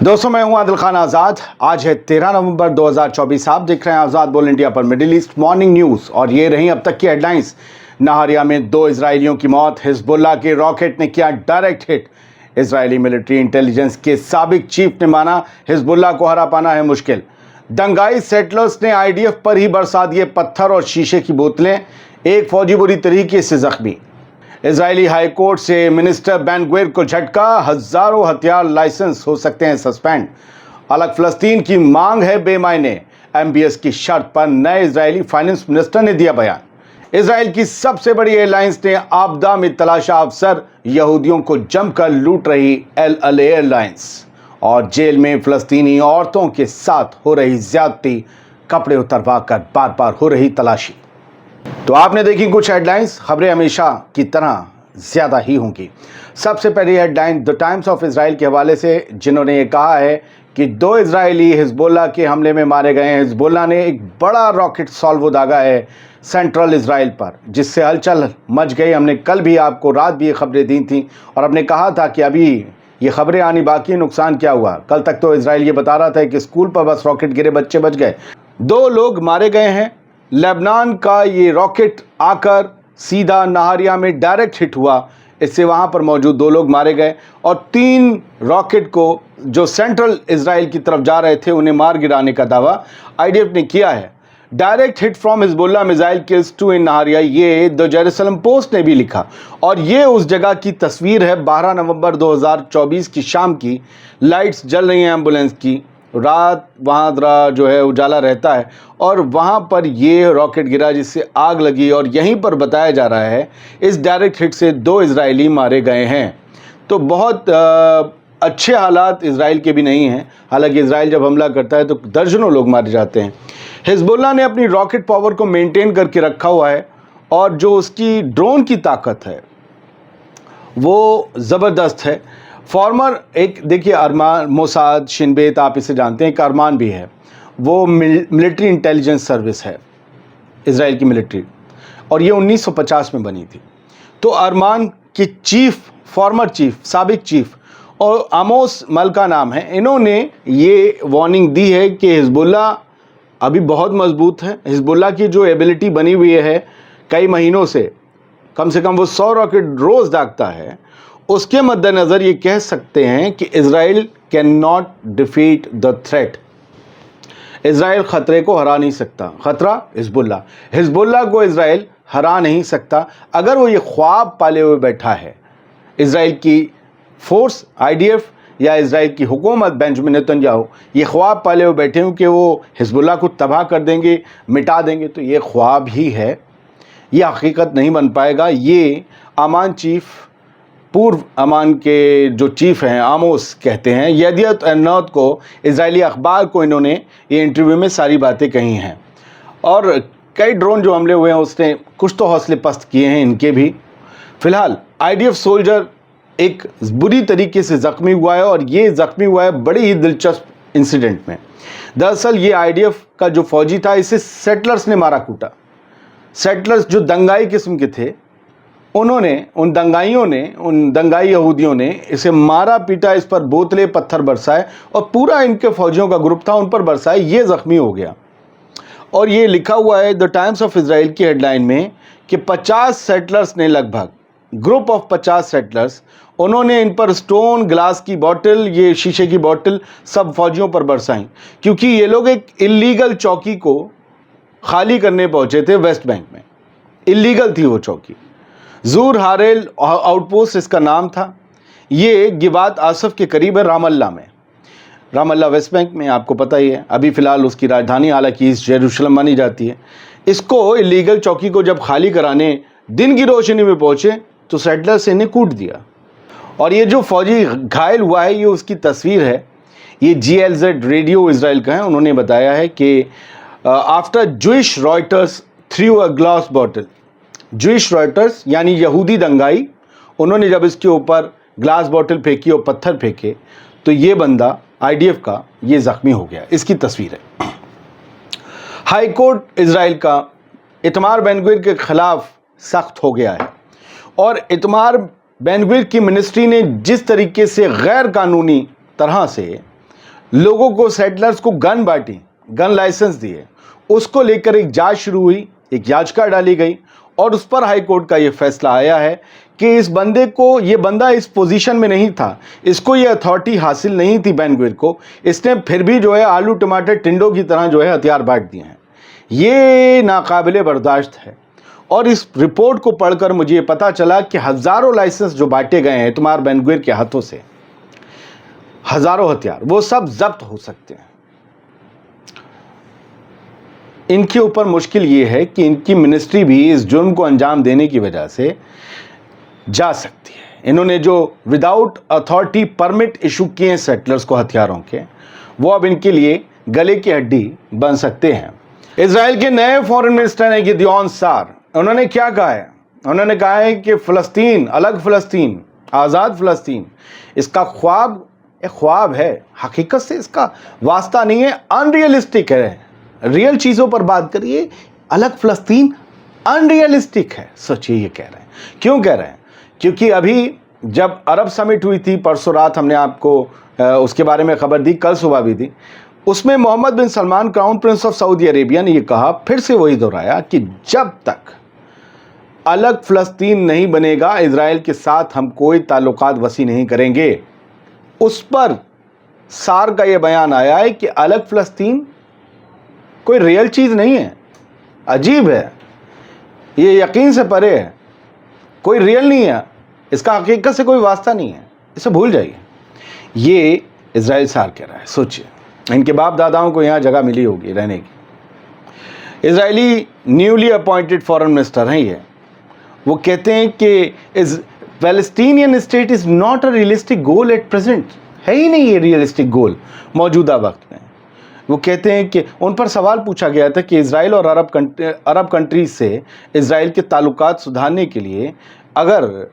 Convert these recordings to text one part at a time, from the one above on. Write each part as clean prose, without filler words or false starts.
दोस्तों मैं हूं आदिल खान आज़ाद। आज है 13 नवंबर 2024। आप देख रहे हैं आज़ाद बोल इंडिया पर मिडिल ईस्ट मॉर्निंग न्यूज़ और ये रही अब तक की हेडलाइंस। नहारिया में 2 इजरायलियों की मौत, हिजबुल्लाह के रॉकेट ने किया direct hit. Israeli military intelligence के साबिक चीफ ने माना हिजबुल्लाह को हरा पाना है मुश्किल। दंगाई सेटलर्स ने आईडीएफ पर ही बरसा दिए पत्थर और शीशे की बोतलें, एक फौजी बुरी तरीके से जख्मी। इजरायली हाई कोर्ट से मिनिस्टर बेन-गुविर को झटका, हजारों हथियार लाइसेंस हो सकते हैं सस्पेंड। अलग फलस्तीन की मांग है बेमायने, एमबीएस की शर्त पर नए इजरायली फाइनेंस मिनिस्टर ने दिया बयान। इजराइल की सबसे बड़ी एयरलाइंस ने आपदा में तलाशा अफसर, यहूदियों को जमकर लूट रही एल एयरलाइंस। और जेल में फलस्तीनी औरतों के साथ हो रही ज्यादती, कपड़े उतरवा कर बार बार हो रही तलाशी। तो आपने देखी कुछ हेडलाइंस, खबरें हमेशा की तरह ज्यादा ही होंगी। सबसे पहली headline the times of Israel के हवाले से, जिन्होंने ये कहा है कि 2 इजरायली हिजबुल्लाह के हमले में मारे गए हैं। हिजबुल्लाह ने एक बड़ा रॉकेट सॉल्वो दागा है सेंट्रल इजराइल पर, जिससे हलचल मच गई। हमने कल भी आपको रात भी ये खबरें दी थी और हमने कहा था कि अभी ये खबरें आनी बाकी, नुकसान क्या हुआ। कल तक तो इजराइल ये बता रहा था कि स्कूल पर बस रॉकेट गिरे, बच्चे बच गए। 2 लोग मारे गए हैं। लेबनान का ये रॉकेट आकर सीधा नहारिया में डायरेक्ट हिट हुआ, इससे वहाँ पर मौजूद 2 लोग मारे गए और 3 रॉकेट को जो सेंट्रल इजराइल की तरफ जा रहे थे उन्हें मार गिराने का दावा आईडीएफ ने किया है। Direct hit from Hezbollah missile kills 2 in Nahariya, ये द जेरूसलम पोस्ट ने भी लिखा। और ये उस जगह की तस्वीर है 12 नवंबर 2024 की शाम की। लाइट्स जल रही हैं एम्बुलेंस की, रात वहाँ जरा जो है उजाला रहता है और वहाँ पर ये रॉकेट गिरा जिससे आग लगी। और यहीं पर बताया जा रहा है इस डायरेक्ट हिट से 2 इजरायली मारे गए हैं। तो बहुत अच्छे हालात इजराइल के भी नहीं हैं। हालांकि इजराइल जब हमला करता है तो दर्जनों लोग मारे जाते हैं। हिजबुल्लाह ने अपनी रॉकेट पावर को मेंटेन करके रखा हुआ है और जो उसकी ड्रोन की ताकत है वो ज़बरदस्त है। फॉर्मर एक देखिए अरमान, मोसाद, शिनबेत आप इसे जानते हैं, एक अरमान भी है, वो मिलिट्री इंटेलिजेंस सर्विस है इजराइल की मिलिट्री, और ये 1950 में बनी थी। तो अरमान के चीफ, फॉर्मर चीफ, साबिक चीफ और आमोस मलका नाम है, इन्होंने ये वार्निंग दी है कि हिजबुल्लाह अभी बहुत मजबूत है। हिजबुल्लाह की जो एबिलिटी बनी हुई है कई महीनों से कम वो 100 रॉकेट रोज़ दागता है, उसके मद्देनज़र ये कह सकते हैं कि Israel can not defeat the threat. Israel ख़तरे को हरा नहीं सकता। ख़तरा हिजबुल्लाह को इजराइल हरा नहीं सकता। अगर वो ये ख्वाब पाले हुए बैठा है, इजराइल की फोर्स आईडीएफ या इजराइल की हुकूमत बेंजामिन नेतन्याहू ये ख्वाब पाले हुए बैठे हूँ कि वो हिजबुल्लाह को तबाह कर देंगे, मिटा देंगे, तो ये ख्वाब ही है, ये हकीकत नहीं बन पाएगा। ये अमान चीफ, पूर्व अमान के जो चीफ हैं आमोस कहते हैं, यदियत एर्नौत को, इजरायली अखबार को इन्होंने ये इंटरव्यू में सारी बातें कही हैं। और कई ड्रोन जो हमले हुए हैं उसने कुछ तो हौसले पस्त किए हैं इनके भी। फिलहाल आईडीएफ सोल्जर एक बुरी तरीके से ज़ख्मी हुआ है और ये ज़ख्मी हुआ है बड़ी ही दिलचस्प इंसिडेंट में। दरअसल ये आईडीएफ का जो फौजी था इसे सेटलर्स ने मारा कूटा। सेटलर्स जो दंगाई किस्म के थे, उन्होंने, उन दंगाई यहूदियों ने इसे मारा पीटा, इस पर बोतलें पत्थर बरसाए और पूरा इनके फौजियों का ग्रुप था उन पर बरसाए, ये ज़ख्मी हो गया। और ये लिखा हुआ है द टाइम्स ऑफ इजराइल की हेडलाइन में कि 50 सेटलर्स ने, लगभग ग्रुप ऑफ 50 सेटलर्स, उन्होंने इन पर स्टोन, ग्लास की बोतल, ये शीशे की बोतल सब फौजियों पर बरसाई, क्योंकि ये लोग एक इलीगल चौकी को खाली करने पहुंचे थे वेस्ट बैंक में। इलीगल थी वो चौकी, जूर हारेल आउटपोस्ट इसका नाम था। ये गिबात आसफ के करीब है, रामल्ला में। रामल्ला वेस्ट बैंक में, आपको पता ही है। अभी फ़िलहाल उसकी राजधानी हालांकि ईस्ट जेरूशलम मानी जाती है। इसको इलीगल चौकी को जब खाली कराने दिन की रोशनी में पहुँचे तो सेटलर्स इन्हें कूट दिया। और ये जो फौजी घायल हुआ है ये उसकी तस्वीर है। ये GLZ रेडियो इजराइल का है। उन्होंने बताया है कि after Jewish Reuters through a glass bottle, Jewish Reuters यानी यहूदी दंगाई, उन्होंने जब इसके ऊपर ग्लास बॉटल फेंकी और पत्थर फेंके तो ये बंदा आईडीएफ का ये ज़ख्मी हो गया। इसकी तस्वीर है। हाई कोर्ट इजराइल का इतमार बेन-गुविर के खिलाफ सख्त हो गया है और इतमार बेन-गुविर की मिनिस्ट्री ने जिस तरीके से गैर कानूनी तरह से लोगों को, सेटलर्स को गन बांटी, गन लाइसेंस दिए, उसको लेकर एक जांच शुरू हुई, एक याचिका डाली गई और उस पर हाई कोर्ट का ये फैसला आया है कि इस बंदे को, ये बंदा इस पोजीशन में नहीं था, इसको ये अथॉरिटी हासिल नहीं थी बेन गविर को, इसने फिर भी जो है आलू टमाटर टिंडों की तरह जो है हथियार बांट दिए हैं। ये नाकाबिले बर्दाश्त है। और इस रिपोर्ट को पढ़कर मुझे ये पता चला कि हज़ारों लाइसेंस जो बांटे गए हैं तुम्हारे बेन गविर के हाथों से, हज़ारों हथियार, वो सब जब्त हो सकते हैं। इनके ऊपर मुश्किल ये है कि इनकी मिनिस्ट्री भी इस जुर्म को अंजाम देने की वजह से जा सकती है। इन्होंने जो विदाउट अथॉरिटी परमिट इशू किए हैं सेटलर्स को हथियारों के, वो अब इनके लिए गले की हड्डी बन सकते हैं। इजराइल के नए फॉरेन मिनिस्टर हैं गिदियोन सार। उन्होंने क्या कहा है? उन्होंने कहा है कि फ़लस्तीन, अलग फ़लस्तीन, आज़ाद फ़लस्तीन, इसका ख्वाब एक ख्वाब है, हकीकत से इसका वास्ता नहीं है, अनरियलिस्टिक है। रियल चीज़ों पर बात करिए, अलग फ़लस्तीन अनरियलिस्टिक है। सोचिए ये कह रहे हैं। क्यों कह रहे हैं? क्योंकि अभी जब अरब समिट हुई थी, परसों रात हमने आपको उसके बारे में खबर दी, कल सुबह भी दी, उसमें Mohammed bin Salman, crown prince of Saudi Arabia, ने ये कहा, फिर से वही दोहराया कि जब तक अलग फ़लस्तीन नहीं बनेगा, इजराइल के साथ हम कोई ताल्लुकात वसी नहीं करेंगे। उस पर सार का ये बयान आया है कि अलग फ़लस्तीन कोई रियल चीज़ नहीं है, अजीब है, ये यकीन से परे है, कोई रियल नहीं है, इसका हकीकत से कोई वास्ता नहीं है, इसे भूल जाइए। ये इजराइल सार कह रहा है। सोचिए, इनके बाप दादाओं को यहाँ जगह मिली होगी रहने की। Israeli newly appointed foreign minister हैं ये। वो कहते हैं कि इस Palestinian state is not a realistic goal at present, है ही नहीं ये रियलिस्टिक गोल मौजूदा वक्त में। वो कहते हैं कि उन पर सवाल पूछा गया था कि इजराइल और अरब कंट्रीज से इजराइल के ताल्लुकात सुधारने के लिए अगर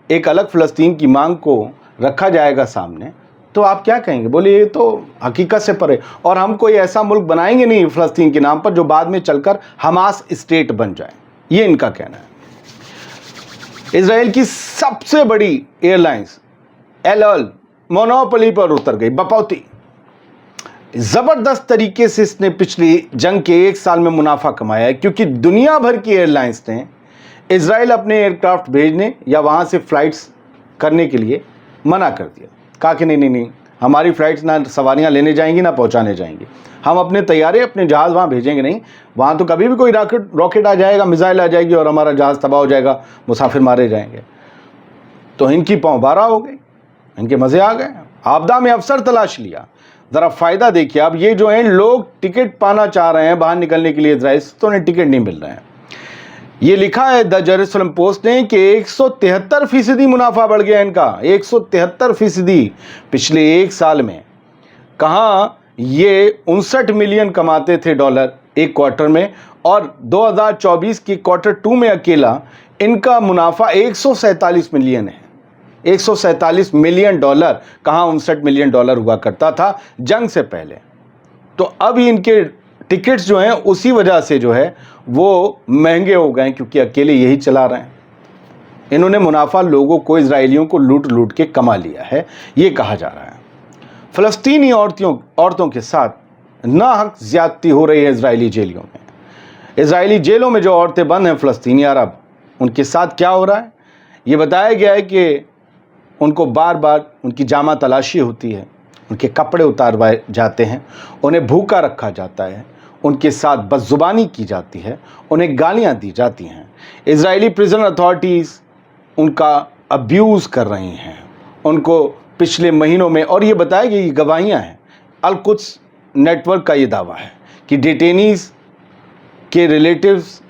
एक अलग फ़लस्तीन की मांग को रखा जाएगा सामने, तो आप क्या कहेंगे? बोले ये तो हकीकत से परे, और हम कोई ऐसा मुल्क बनाएंगे नहीं फ़लस्तीन के नाम पर जो बाद में चलकर हमास स्टेट बन जाए, ये इनका कहना है। इजराइल की सबसे बड़ी एयरलाइंस एल अल मोनोपोली पर उतर गई, बपौती। ज़बरदस्त तरीके से इसने पिछली जंग के एक साल में मुनाफा कमाया है, क्योंकि दुनिया भर की एयरलाइंस ने इजराइल अपने एयरक्राफ्ट भेजने या वहाँ से फ़्लाइट्स करने के लिए मना कर दिया। कहा कि नहीं, हमारी फ़्लाइट्स ना सवारियाँ लेने जाएंगी ना पहुँचाने जाएंगी, हम अपने तैयारे, अपने जहाज़ वहाँ भेजेंगे नहीं। वहाँ तो कभी भी कोई रॉकेट आ जाएगा, मिसाइल आ जाएगी और हमारा जहाज़ तबाह हो जाएगा, मुसाफिर मारे जाएंगे। तो इनकी पाँव बारह हो गई, इनके मज़े आ गए, आपदा में अवसर तलाश लिया। ज़रा फ़ायदा देखिए, अब ये जो हैं लोग टिकट पाना चाह रहे हैं बाहर निकलने के लिए इजराइल से, तो उन्हें टिकट नहीं मिल रहे हैं। ये लिखा है द जेरूसलम पोस्ट ने कि 173% मुनाफा बढ़ गया इनका, 173% पिछले एक साल में। कहाँ ये 59 मिलियन कमाते थे डॉलर एक क्वार्टर में, और 2024 की क्वार्टर 2 में अकेला इनका मुनाफा 147 मिलियन है। 147 मिलियन डॉलर, कहाँ 59 मिलियन डॉलर हुआ करता था जंग से पहले। तो अब इनके टिकट्स जो हैं उसी वजह से जो है वो महंगे हो गए, क्योंकि अकेले यही चला रहे हैं। इन्होंने मुनाफा लोगों को, इजरायलियों को लूट लूट के कमा लिया है, ये कहा जा रहा है। फ़लस्तीनी औरतों के साथ नाहक ज़्यादती हो रही है इजरायली जेलों में। इजरायली जेलों में जो औरतें बंद हैं फ़लस्तीनी अरब, उनके साथ क्या हो रहा है ये बताया गया है कि उनको बार बार उनकी जामा तलाशी होती है, उनके कपड़े उतारवाए जाते हैं, उन्हें भूखा रखा जाता है, उनके साथ बदजुबानी की जाती है, उन्हें गालियां दी जाती हैं। इजरायली प्रिजन अथॉरिटीज़ उनका अब्यूज़ कर रही हैं उनको पिछले महीनों में। और ये बताया गया, ये गवाहियाँ हैं, अल कुद्स नेटवर्क का ये दावा है कि डिटेनीज़ के रिलेटिव्स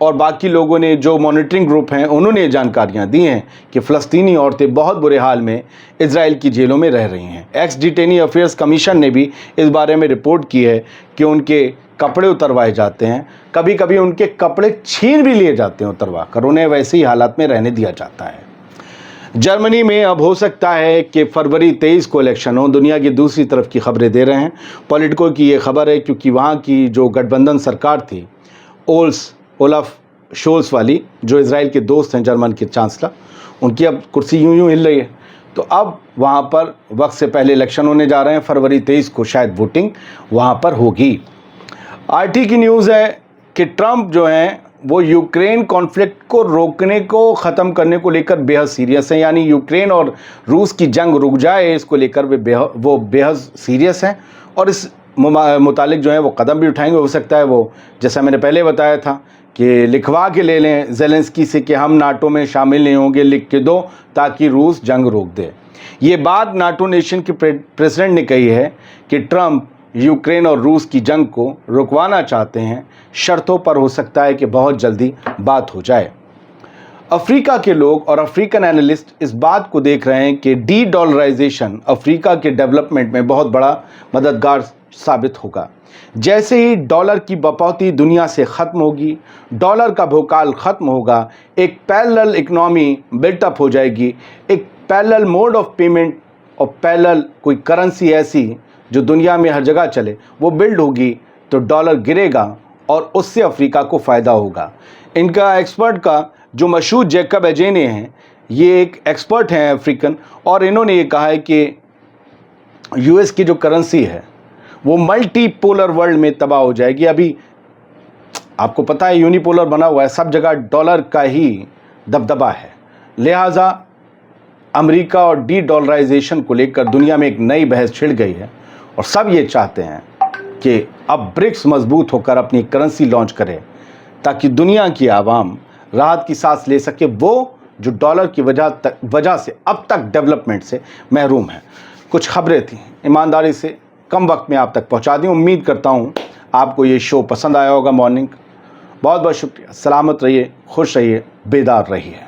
और बाकी लोगों ने, जो मॉनिटरिंग ग्रुप हैं, उन्होंने जानकारियां दी हैं कि फ़लस्तीनी औरतें बहुत बुरे हाल में इजराइल की जेलों में रह रही हैं। एक्स डिटेनी अफेयर्स कमीशन ने भी इस बारे में रिपोर्ट की है कि उनके कपड़े उतरवाए जाते हैं, कभी कभी उनके कपड़े छीन भी लिए जाते हैं उतरवा कर, उन्हें वैसे ही हालात में रहने दिया जाता है। जर्मनी में अब हो सकता है कि फरवरी 23 को इलेक्शन हो। दुनिया की दूसरी तरफ की खबरें दे रहे हैं। पॉलिटिको की ये खबर है, क्योंकि वहाँ की जो गठबंधन सरकार थी, ओलफ शोल्स वाली, जो इजराइल के दोस्त हैं, जर्मन के चांसलर, उनकी अब कुर्सी यूं हिल रही है। तो अब वहाँ पर वक्त से पहले इलेक्शन होने जा रहे हैं, फरवरी 23 को शायद वोटिंग वहाँ पर होगी। आरटी की न्यूज़ है कि ट्रंप जो हैं वो यूक्रेन कॉन्फ्लिक्ट को रोकने को ख़त्म करने को लेकर बेहद सीरियस हैं, यानी यूक्रेन और रूस की जंग रुक जाए इसको लेकर वो बेहद सीरियस हैं और इस मुतालिक जो है वो कदम भी उठाएंगे। हो सकता है वो, जैसा मैंने पहले बताया था, कि लिखवा के ले लें ज़ेलेंस्की से कि हम नाटो में शामिल नहीं होंगे, लिख के दो ताकि रूस जंग रोक दे। ये बात नाटो नेशन के प्रेसिडेंट ने कही है कि ट्रंप यूक्रेन और रूस की जंग को रुकवाना चाहते हैं, शर्तों पर हो सकता है कि बहुत जल्दी बात हो जाए। अफ्रीका के लोग और अफ्रीकन एनालिस्ट इस बात को देख रहे हैं कि डी डॉलराइजेशन अफ्रीका के डेवलपमेंट में बहुत बड़ा मददगार साबित होगा। जैसे ही डॉलर की बपौती दुनिया से ख़त्म होगी, डॉलर का भूकाल ख़त्म होगा, एक पैरेलल इकनॉमी बिल्टअप हो जाएगी, एक पैरेलल मोड ऑफ पेमेंट और पैरेलल कोई करेंसी ऐसी जो दुनिया में हर जगह चले वो बिल्ड होगी, तो डॉलर गिरेगा और उससे अफ्रीका को फ़ायदा होगा। इनका एक्सपर्ट का जो मशहूर जैकब एजेने हैं, ये एक एक्सपर्ट हैं अफ्रीकन, और इन्होंने ये कहा है कि यूएस की जो करेंसी है वो मल्टीपोलर वर्ल्ड में तबाह हो जाएगी। अभी आपको पता है यूनिपोलर बना हुआ है, सब जगह डॉलर का ही दबदबा है। लिहाजा अमेरिका और डी डॉलराइजेशन को लेकर दुनिया में एक नई बहस छिड़ गई है और सब ये चाहते हैं कि अब ब्रिक्स मजबूत होकर अपनी करेंसी लॉन्च करे ताकि दुनिया की आवाम राहत की सांस ले सके, वो जो डॉलर की वजह से अब तक डेवलपमेंट से महरूम है। कुछ खबरें थी, ईमानदारी से कम वक्त में आप तक पहुंचा दी। उम्मीद करता हूं आपको ये शो पसंद आया होगा मॉर्निंग। बहुत बहुत शुक्रिया। सलामत रहिए, खुश रहिए, बेदार रहिए।